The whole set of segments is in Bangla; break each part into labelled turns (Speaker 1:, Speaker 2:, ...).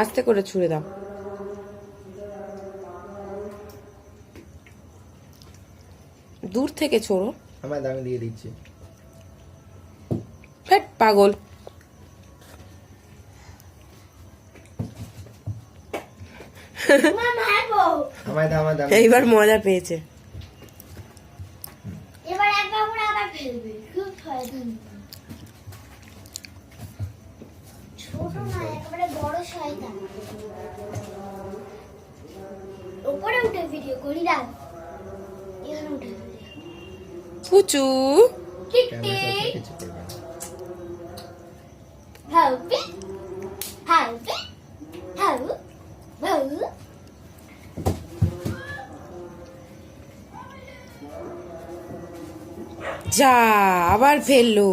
Speaker 1: আস্তে করে ছুঁড়ে দাও। দূর থেকে ছোড়ো।
Speaker 2: আমার দামি দিয়ে দিচ্ছি।
Speaker 1: ফেট পাগল। এইবার মজা পেয়েছে।
Speaker 3: এবার একবার করে আবার ফেলবে। খুব শয়তান। ছোট না, একেবারে বড় শয়তান। উপরে উঠে ভিডিও করি দাও। এখানে উঠে ভিডিও।
Speaker 1: পুচু
Speaker 3: কিট্টি।
Speaker 2: কিছু করবে না।
Speaker 3: হাউপি। হাউপি। হাউ। হাউ।
Speaker 1: যা আবার ফেললো,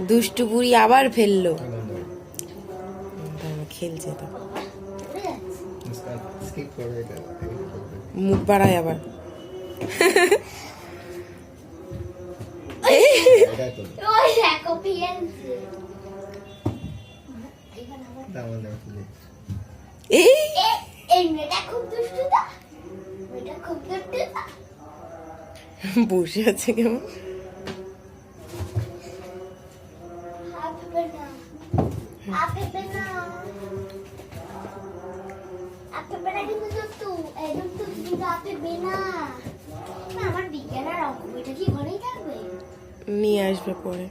Speaker 1: দুষ্টু বুড়ি আবার ফেললো। খেলছে তো,
Speaker 3: উড়ে যাচ্ছে।
Speaker 2: স্কিপ করবে এটা।
Speaker 1: মুখ বাড়ায় আবার।
Speaker 2: এটা তো
Speaker 3: ওই দেখো পিএনসি। এখানে আবার
Speaker 2: দাম দাম ফুলে।
Speaker 1: এই
Speaker 3: এই মেয়েটা খুব দুষ্টু তো। মেয়েটা খুব দুষ্টু তো।
Speaker 1: বসে আছে কেমন।
Speaker 3: হাত ফেলবে না। হাত ফেলবে না। হাত ফেলবে না কিন্তু দুষ্টু। এই দুষ্টু কিন্তু হাত ফেলবে না। না, আমার বিজ্ঞান আর অঙ্ক বইটা কি ঘরেই থাকবে?
Speaker 1: নিয়ে আসবে পরে।